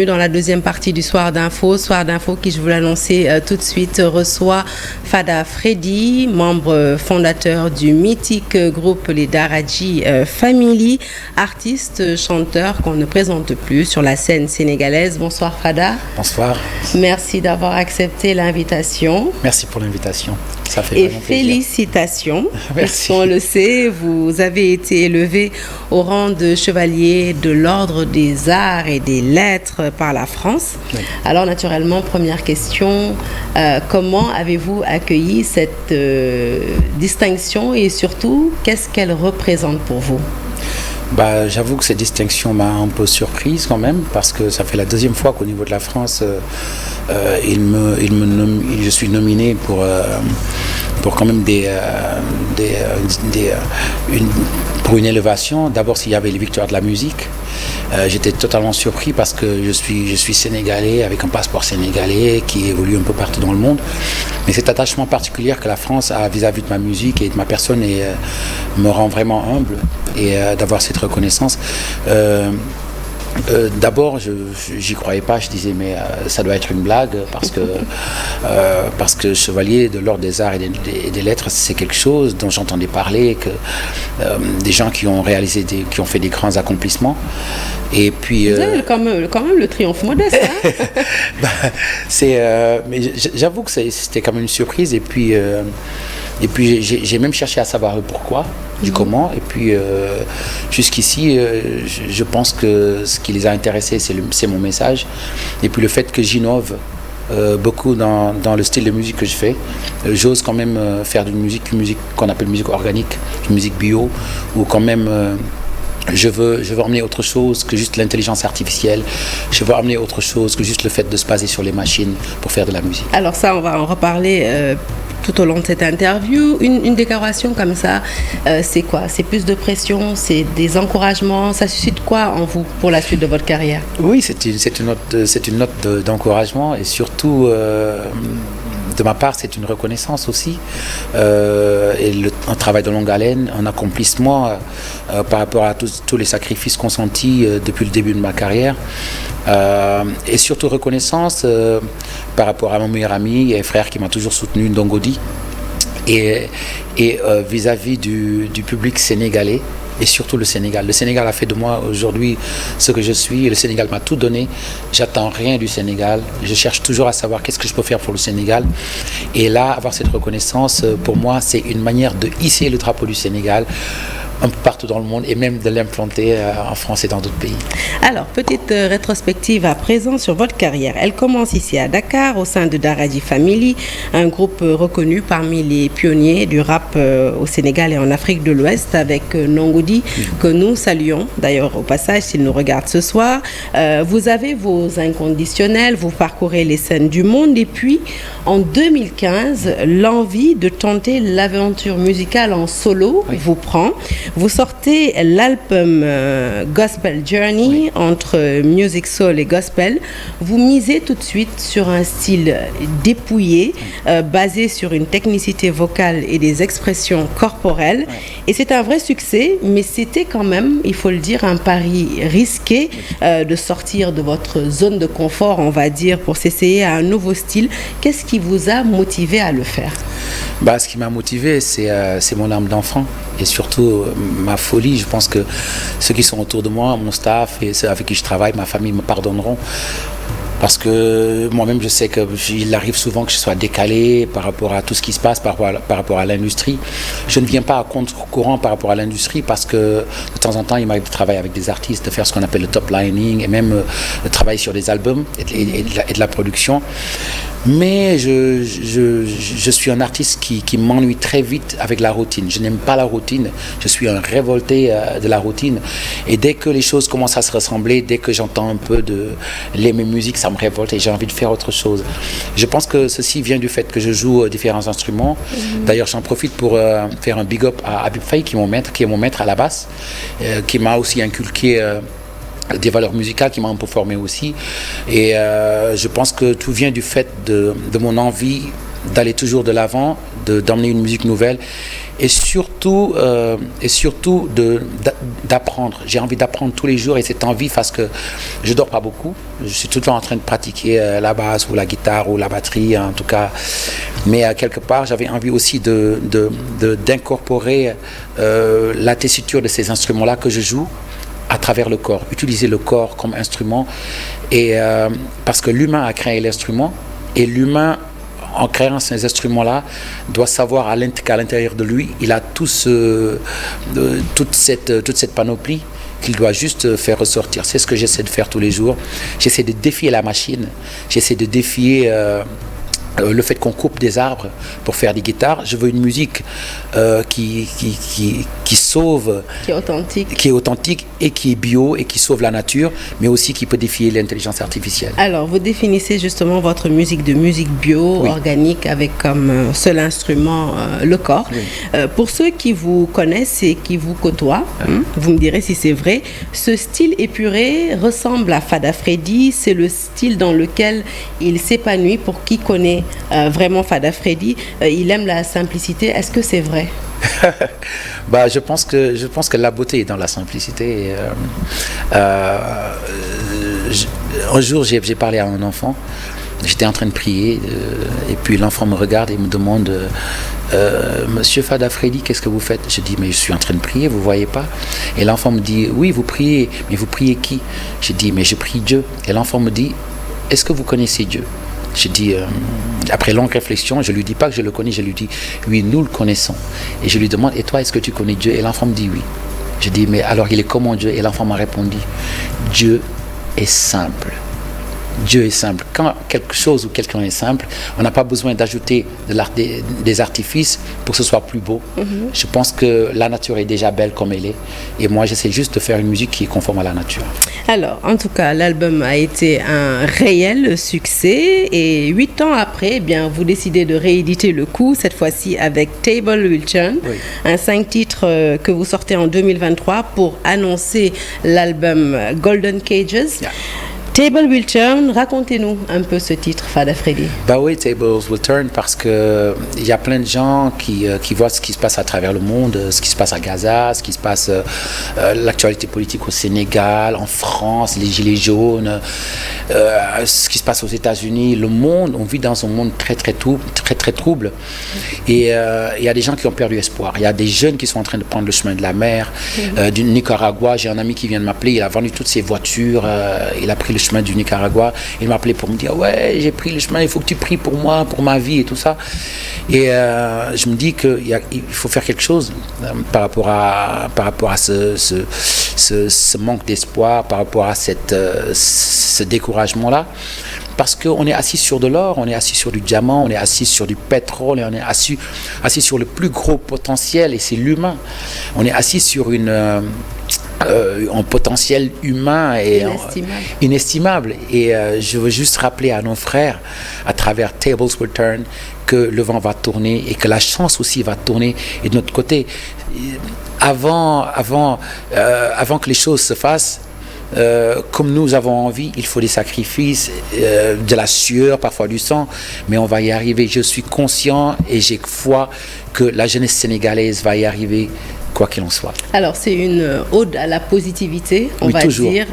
Dans la deuxième partie du Soir d'Info qui, je vous l'annoncer tout de suite, reçoit Fada Freddy, membre fondateur du mythique groupe les Daraji Family, artiste, chanteur qu'on ne présente plus sur la scène sénégalaise. Bonsoir Fada. Bonsoir. Merci d'avoir accepté l'invitation. Merci pour l'invitation. Ça fait Et vraiment plaisir. félicitations. Merci. On le sait, vous avez été élevé au rang de chevalier de l'Ordre des Arts et des Lettres par la France. Oui. Alors naturellement, première question, comment avez-vous accueilli cette distinction et surtout, qu'est-ce qu'elle représente pour vous? J'avoue que cette distinction m'a un peu surprise quand même, parce que ça fait la deuxième fois qu'au niveau de la France, je suis nominé pour quand même pour une élévation. D'abord, s'il y avait les victoires de la musique, j'étais totalement surpris parce que je suis sénégalais avec un passeport sénégalais qui évolue un peu partout dans le monde. Mais cet attachement particulier que la France a vis-à-vis de ma musique et de ma personne me rend vraiment humble et d'avoir cette reconnaissance. D'abord, j'y croyais pas, je disais mais ça doit être une blague parce que chevalier de l'Ordre des Arts et des Lettres, c'est quelque chose dont j'entendais parler, que des gens qui ont fait des grands accomplissements. Et puis vous avez quand même le triomphe modeste, hein? Mais j'avoue que c'était quand même une surprise. Et puis j'ai même cherché à savoir le pourquoi, du comment. Et puis jusqu'ici, je pense que ce qui les a intéressés, c'est mon message. Et puis le fait que j'innove beaucoup dans le style de musique que je fais. J'ose quand même faire une musique qu'on appelle musique organique, une musique bio, ou quand même... Je veux emmener autre chose que juste l'intelligence artificielle. Je veux emmener autre chose que juste le fait de se baser sur les machines pour faire de la musique. Alors ça, on va en reparler tout au long de cette interview. Une déclaration comme ça, c'est quoi? C'est plus de pression? C'est des encouragements? Ça suscite quoi en vous pour la suite de votre carrière? Oui, c'est une note d'encouragement et surtout... de ma part, c'est une reconnaissance aussi et un travail de longue haleine, un accomplissement par rapport à tous les sacrifices consentis depuis le début de ma carrière et surtout reconnaissance par rapport à mon meilleur ami et frère qui m'a toujours soutenu, Ndongodi, et vis-à-vis du public sénégalais. Et surtout le Sénégal. Le Sénégal a fait de moi aujourd'hui ce que je suis. Le Sénégal m'a tout donné. J'attends rien du Sénégal. Je cherche toujours à savoir qu'est-ce que je peux faire pour le Sénégal. Et là, avoir cette reconnaissance, pour moi, c'est une manière de hisser le drapeau du Sénégal un peu partout dans le monde et même de l'implanter en France et dans d'autres pays. Alors, petite rétrospective à présent sur votre carrière. Elle commence ici à Dakar au sein de Daraji Family, un groupe reconnu parmi les pionniers du rap au Sénégal et en Afrique de l'Ouest avec Ndongodi, que nous saluons d'ailleurs au passage s'il nous regarde ce soir. Vous avez vos inconditionnels, vous parcourez les scènes du monde et puis en 2015, l'envie de tenter l'aventure musicale en solo vous prend. Vous sortez l'album Gospel Journey entre music soul et gospel. Vous misez tout de suite sur un style dépouillé, basé sur une technicité vocale et des expressions corporelles. Et c'est un vrai succès, mais c'était quand même, il faut le dire, un pari risqué de sortir de votre zone de confort, on va dire, pour s'essayer à un nouveau style. Qu'est-ce qui vous a motivé à le faire? Ce qui m'a motivé, c'est mon âme d'enfant et surtout ma folie. Je pense que ceux qui sont autour de moi, mon staff et ceux avec qui je travaille, ma famille me pardonneront. Parce que moi-même, je sais qu'il arrive souvent que je sois décalé par rapport à tout ce qui se passe, par rapport à l'industrie. Je ne viens pas à contre-courant par rapport à l'industrie parce que de temps en temps, il m'arrive de travailler avec des artistes, de faire ce qu'on appelle le top lining et même de travailler sur des albums et de la production. Mais je suis un artiste qui m'ennuie très vite avec la routine. Je n'aime pas la routine. Je suis un révolté de la routine. Et dès que les choses commencent à se ressembler, dès que j'entends un peu les mêmes musiques, ça me révolte et j'ai envie de faire autre chose. Je pense que ceci vient du fait que je joue différents instruments. D'ailleurs, j'en profite pour faire un big up à Habib Faye, qui est mon maître à la basse, qui m'a aussi inculqué des valeurs musicales, qui m'a un peu formé aussi. Et je pense que tout vient du fait de mon envie d'aller toujours de l'avant, d'emmener une musique nouvelle et surtout d'apprendre. J'ai envie d'apprendre tous les jours et cette envie parce que je dors pas beaucoup. Je suis tout le temps en train de pratiquer la basse ou la guitare ou la batterie en tout cas. Mais quelque part, j'avais envie aussi d'incorporer la tessiture de ces instruments-là que je joue à travers le corps, utiliser le corps comme instrument et parce que l'humain a créé l'instrument et l'humain en créant ces instruments-là doit savoir qu'à l'intérieur de lui il a toute cette panoplie qu'il doit juste faire ressortir. C'est ce que j'essaie de faire tous les jours. J'essaie de défier la machine, j'essaie de défier le fait qu'on coupe des arbres pour faire des guitares. Je veux une musique qui sauve, qui est authentique et qui est bio et qui sauve la nature, mais aussi qui peut défier l'intelligence artificielle. Alors, vous définissez justement votre musique de musique bio, oui, organique, avec comme seul instrument le corps. Oui. Pour ceux qui vous connaissent et qui vous côtoient, vous me direz si c'est vrai, ce style épuré ressemble à Fada Freddy. C'est le style dans lequel il s'épanouit. Pour qui connaît vraiment Fada Freddy, il aime la simplicité. Est-ce que c'est vrai? Je pense que la beauté est dans la simplicité. Un jour, j'ai parlé à un enfant. J'étais en train de prier et puis l'enfant me regarde et me demande Monsieur Fada Freddy, qu'est-ce que vous faites? Je dis mais je suis en train de prier, vous voyez pas? Et l'enfant me dit oui, vous priez, mais vous priez qui? Je dis mais je prie Dieu. Et l'enfant me dit est-ce que vous connaissez Dieu? Je dis, après longue réflexion, je ne lui dis pas que je le connais, je lui dis, oui, nous le connaissons. Et je lui demande, et toi, est-ce que tu connais Dieu? Et l'enfant me dit oui. Je dis, mais alors il est comment Dieu? Et l'enfant m'a répondu, Dieu est simple. Dieu est simple. Quand quelque chose ou quelqu'un est simple, on n'a pas besoin d'ajouter des artifices pour que ce soit plus beau. Je pense que la nature est déjà belle comme elle est. Et moi, j'essaie juste de faire une musique qui est conforme à la nature. Alors, en tout cas, l'album a été un réel succès. Et 8 ans après, vous décidez de rééditer le coup, cette fois-ci avec Table Will Turn, oui, un 5 titres que vous sortez en 2023 pour annoncer l'album Golden Cages. Yeah. Table Will Turn, racontez-nous un peu ce titre, Fada Freddy. Oui, Tables Will Turn, parce que il y a plein de gens qui voient ce qui se passe à travers le monde, ce qui se passe à Gaza, ce qui se passe, l'actualité politique au Sénégal, en France, les gilets jaunes, ce qui se passe aux États-Unis, le monde. On vit dans un monde très trouble. Et il y a des gens qui ont perdu espoir. Il y a des jeunes qui sont en train de prendre le chemin de la mer. Du Nicaragua, j'ai un ami qui vient de m'appeler. Il a vendu toutes ses voitures. Il a pris le chemin du Nicaragua. Il m'a appelé pour me dire ouais, j'ai pris le chemin, il faut que tu pries pour moi, pour ma vie et tout ça. Et je me dis qu'il faut faire quelque chose par rapport à ce manque d'espoir, par rapport à ce découragement-là. Parce qu'on est assis sur de l'or, on est assis sur du diamant, on est assis sur du pétrole, et on est assis sur le plus gros potentiel, et c'est l'humain. On est assis sur un potentiel humain et inestimable. Et je veux juste rappeler à nos frères, à travers Tables Will Turn, que le vent va tourner et que la chance aussi va tourner. Et de notre côté, avant que les choses se fassent, comme nous avons envie, il faut des sacrifices, de la sueur, parfois du sang, mais on va y arriver. Je suis conscient et j'ai foi que la jeunesse sénégalaise va y arriver, quoi qu'il en soit. Alors, c'est une ode à la positivité, on va toujours, dire,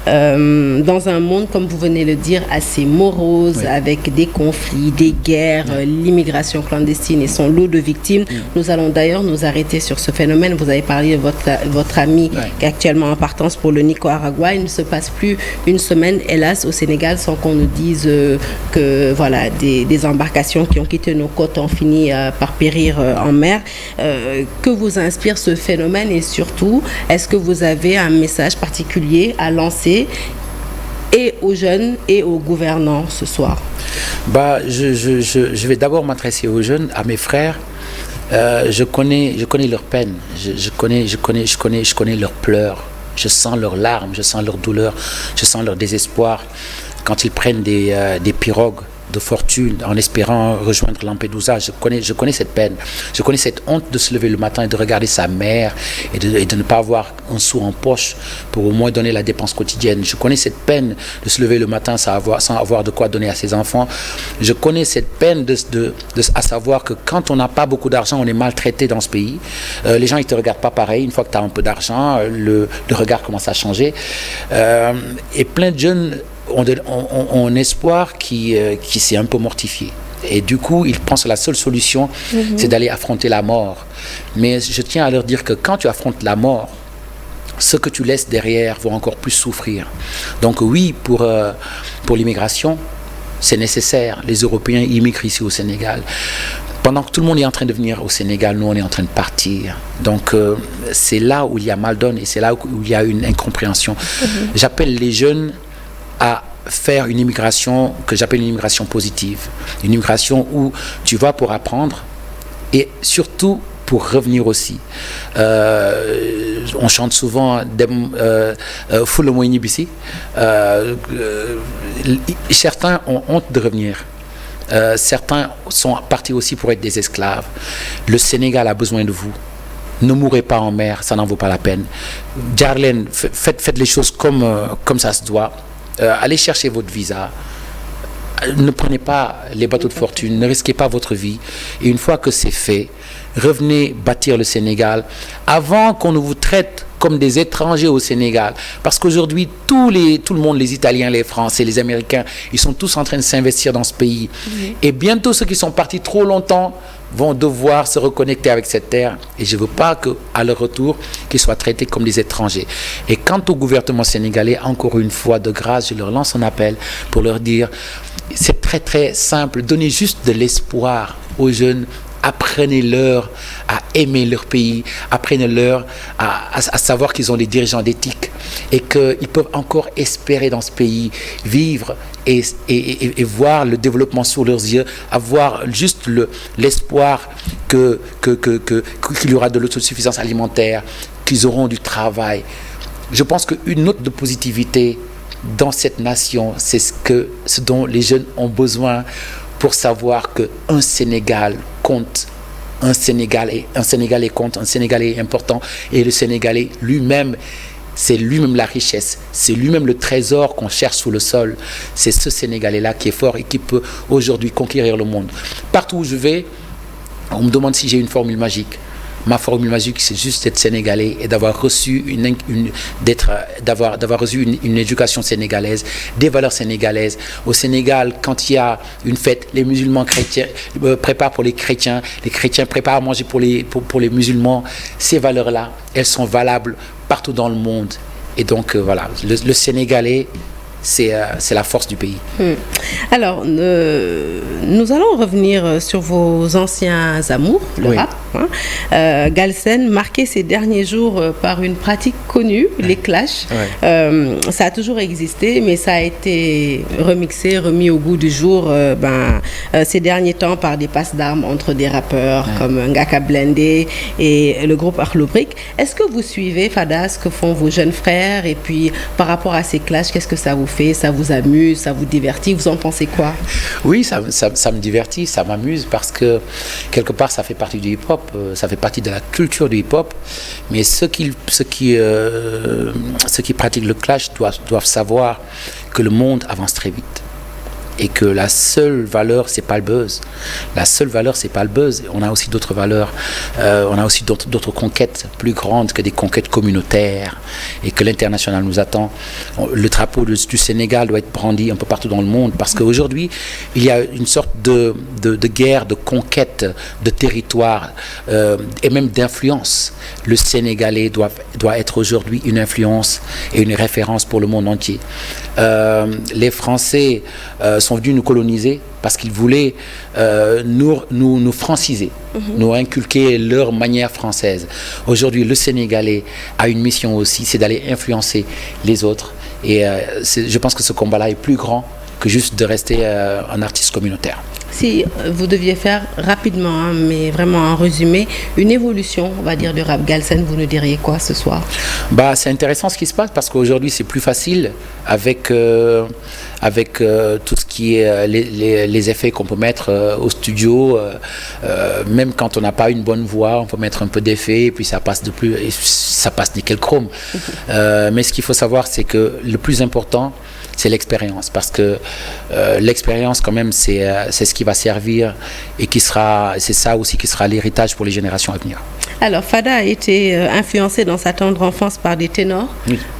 dans un monde, comme vous venez de le dire, assez morose, avec des conflits, des guerres, l'immigration clandestine et son lot de victimes. Nous allons d'ailleurs nous arrêter sur ce phénomène. Vous avez parlé de votre ami qui est actuellement en partance pour le Nicaragua. Il ne se passe plus une semaine, hélas, au Sénégal, sans qu'on nous dise que voilà, des embarcations qui ont quitté nos côtes ont fini par périr en mer. Que vous inspire ce phénomène et surtout, est-ce que vous avez un message particulier à lancer et aux jeunes et aux gouvernants ce soir? Je vais d'abord m'adresser aux jeunes, à mes frères. Je connais leur peine, je connais leurs pleurs, je sens leurs larmes, je sens leur douleur, je sens leur désespoir quand ils prennent des pirogues de fortune en espérant rejoindre Lampedusa. Je connais cette peine. Je connais cette honte de se lever le matin et de regarder sa mère et de ne pas avoir un sou en poche pour au moins donner la dépense quotidienne. Je connais cette peine de se lever le matin sans avoir de quoi donner à ses enfants. Je connais cette peine à savoir que quand on n'a pas beaucoup d'argent, on est maltraité dans ce pays. Les gens, ils ne te regardent pas pareil. Une fois que tu as un peu d'argent, le regard commence à changer. Et plein de jeunes ont un espoir qui s'est un peu mortifié. Et du coup, ils pensent que la seule solution, c'est d'aller affronter la mort. Mais je tiens à leur dire que quand tu affrontes la mort, ce que tu laisses derrière va encore plus souffrir. Donc oui, pour l'immigration, c'est nécessaire. Les Européens immigrent ici au Sénégal. Pendant que tout le monde est en train de venir au Sénégal, nous, on est en train de partir. Donc, c'est là où il y a mal donne et c'est là où il y a une incompréhension. J'appelle les jeunes à faire une immigration que j'appelle une immigration positive. Une immigration où tu vas pour apprendre et surtout pour revenir aussi. On chante souvent Full Moini Bissi. Certains ont honte de revenir. Certains sont partis aussi pour être des esclaves. Le Sénégal a besoin de vous. Ne mourrez pas en mer, ça n'en vaut pas la peine. Darlene, faites les choses comme ça se doit. Allez chercher votre visa. Ne prenez pas les bateaux de fortune, ne risquez pas votre vie. Et une fois que c'est fait, revenez bâtir le Sénégal avant qu'on ne vous traite comme des étrangers au Sénégal. Parce qu'aujourd'hui, tout le monde, les Italiens, les Français, les Américains, ils sont tous en train de s'investir dans ce pays. Et bientôt, ceux qui sont partis trop longtemps vont devoir se reconnecter avec cette terre. Et je ne veux pas qu'à leur retour, qu'ils soient traités comme des étrangers. Et quant au gouvernement sénégalais, encore une fois, de grâce, je leur lance un appel pour leur dire, c'est très très simple, donnez juste de l'espoir aux jeunes. Apprenez-leur à aimer leur pays, apprenez-leur à savoir qu'ils ont des dirigeants d'éthique et qu'ils peuvent encore espérer dans ce pays, vivre et voir le développement sous leurs yeux, avoir juste l'espoir qu'il y aura de l'autosuffisance alimentaire, qu'ils auront du travail. Je pense qu'une note de positivité dans cette nation, c'est ce dont les jeunes ont besoin pour savoir qu'un Sénégal compte, un Sénégalais compte, un Sénégalais est important et le Sénégalais lui-même, c'est lui-même la richesse, c'est lui-même le trésor qu'on cherche sous le sol. C'est ce Sénégalais-là qui est fort et qui peut aujourd'hui conquérir le monde. Partout où je vais, on me demande si j'ai une formule magique. Ma formule magique, c'est juste d'être sénégalais et d'avoir reçu d'avoir reçu une éducation sénégalaise, des valeurs sénégalaises. Au Sénégal, quand il y a une fête, les musulmans chrétiens préparent pour les chrétiens préparent à manger pour les musulmans. Ces valeurs-là, elles sont valables partout dans le monde. Et donc, voilà, le Sénégalais, c'est la force du pays. Alors, nous allons revenir sur vos anciens amours, le rap. Galsen, marqué ces derniers jours par une pratique connue, les clashs. Ça a toujours existé, mais ça a été remixé, remis au goût du jour ces derniers temps par des passes d'armes entre des rappeurs comme Ngaka Blindé et le groupe Akhlou Brick. Est-ce que vous suivez, Fada, ce que font vos jeunes frères? Et puis, par rapport à ces clashs, qu'est-ce que ça vous fait? Ça vous amuse? Ça vous divertit? Vous en pensez quoi? Oui, ça me divertit, ça m'amuse parce que quelque part, ça fait partie du hip-hop. Ça fait partie de la culture du hip-hop, mais ceux qui pratiquent le clash doivent savoir que le monde avance très vite et que la seule valeur, c'est pas le buzz. La seule valeur, c'est pas le buzz. On a aussi d'autres valeurs. On a aussi d'autres conquêtes plus grandes que des conquêtes communautaires et que l'international nous attend. Le drapeau du Sénégal doit être brandi un peu partout dans le monde parce qu'aujourd'hui, il y a une sorte de guerre, de conquête de territoire et même d'influence. Le Sénégalais doit être aujourd'hui une influence et une référence pour le monde entier. Les Français sont venus nous coloniser parce qu'ils voulaient nous franciser, nous inculquer leur manière française. Aujourd'hui, le Sénégalais a une mission aussi, c'est d'aller influencer les autres. Et je pense que ce combat-là est plus grand que juste de rester un artiste communautaire. Si vous deviez faire rapidement, mais vraiment en résumé, une évolution, on va dire, du rap galsen, vous nous diriez quoi ce soir? C'est intéressant ce qui se passe parce qu'aujourd'hui c'est plus facile avec tout ce qui est les effets qu'on peut mettre au studio. Même quand on n'a pas une bonne voix, on peut mettre un peu d'effets et puis ça passe nickel chrome. Mais ce qu'il faut savoir, c'est que le plus important, c'est l'expérience, parce que l'expérience quand même c'est ce qui va servir et c'est ça aussi qui sera l'héritage pour les générations à venir. Alors Fada a été influencé dans sa tendre enfance par des ténors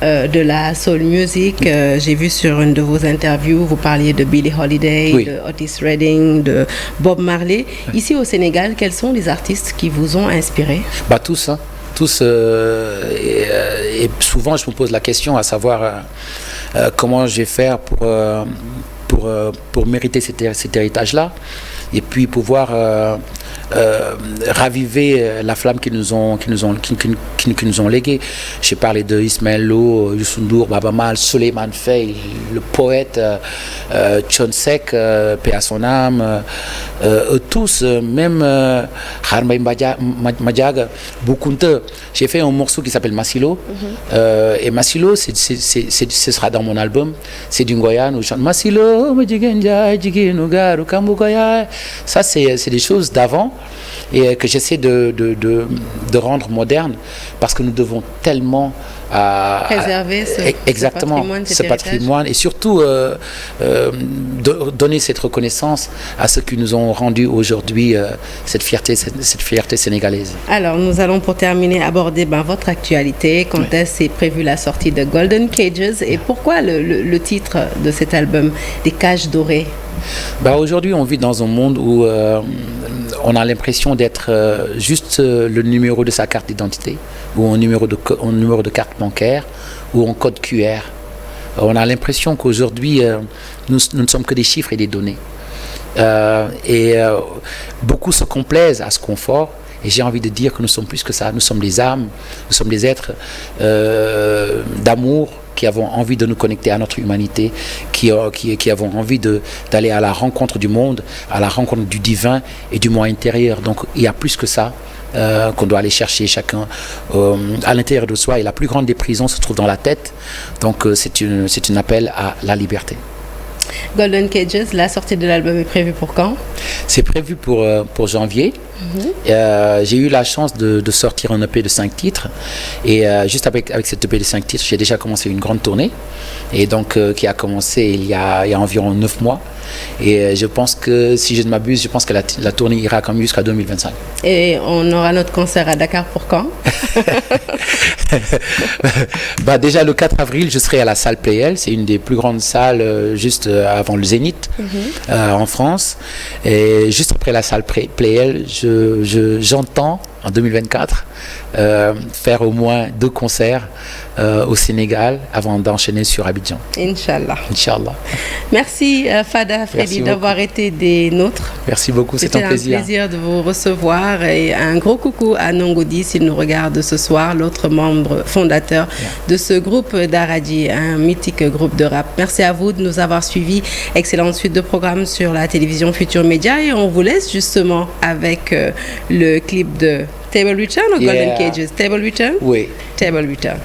de la soul music. J'ai vu sur une de vos interviews, vous parliez de Billie Holiday, de Otis Redding, de Bob Marley. Ici au Sénégal, quels sont les artistes qui vous ont inspiré? Tous, hein. Tous, et souvent je me pose la question à savoir comment je vais faire pour mériter cet héritage-là et puis pouvoir raviver la flamme qu'ils nous ont léguée. J'ai parlé de Ismaël Lo, Youssou N'Dour, Baba Maal, Souleymane Faye, le poète, Thione Seck, paix à son âme, tous, même Harmay Madiaga, Boukounte. J'ai fait un morceau qui s'appelle Massilo, et Massilo, ce sera dans mon album. C'est du Ngoyan où je chante Massilo, ça c'est des choses d'avant et que j'essaie de rendre moderne parce que nous devons tellement préserver ce patrimoine et surtout donner cette reconnaissance à ceux qui nous ont rendu aujourd'hui cette fierté sénégalaise. Alors nous allons pour terminer aborder votre actualité. Quand est-ce prévu la sortie de Golden Cages et pourquoi le titre de cet album, Des cages dorées? Aujourd'hui on vit dans un monde où on a l'impression d'être juste le numéro de sa carte d'identité ou un numéro de carte bancaire ou un code QR. On a l'impression qu'aujourd'hui nous ne sommes que des chiffres et des données. Beaucoup se complaisent à ce confort. Et j'ai envie de dire que nous sommes plus que ça. Nous sommes des âmes, nous sommes des êtres d'amour qui avons envie de nous connecter à notre humanité, qui avons envie d'aller à la rencontre du monde, à la rencontre du divin et du moi intérieur. Donc il y a plus que ça qu'on doit aller chercher chacun à l'intérieur de soi. Et la plus grande des prisons se trouve dans la tête. Donc c'est un appel à la liberté. Golden Cages, la sortie de l'album est prévue pour quand? C'est prévu pour janvier. J'ai eu la chance de sortir un EP de 5 titres et juste avec cet EP de 5 titres, j'ai déjà commencé une grande tournée et donc qui a commencé il y a environ 9 mois et je pense que si je ne m'abuse, je pense que la tournée ira quand même jusqu'à 2025. Et on aura notre concert à Dakar pour quand? Déjà le 4 avril, je serai à la salle Playel, c'est une des plus grandes salles juste avant le Zénith en France et juste après la salle Playel, j'entends en 2024 faire au moins 2 concerts au Sénégal avant d'enchaîner sur Abidjan. Inch'Allah. Inch'Allah. Merci Fada Freddy d'avoir été des nôtres. Merci beaucoup, c'est un plaisir. C'était un plaisir de vous recevoir et un gros coucou à Nongodi s'il nous regarde ce soir, l'autre membre fondateur de ce groupe d'Aradji, un mythique groupe de rap. Merci à vous de nous avoir suivis. Excellente suite de programmes sur la télévision Futur Média et on vous laisse justement avec le clip de Table Return ou Golden Cages? Table Return? Oui. Table Return.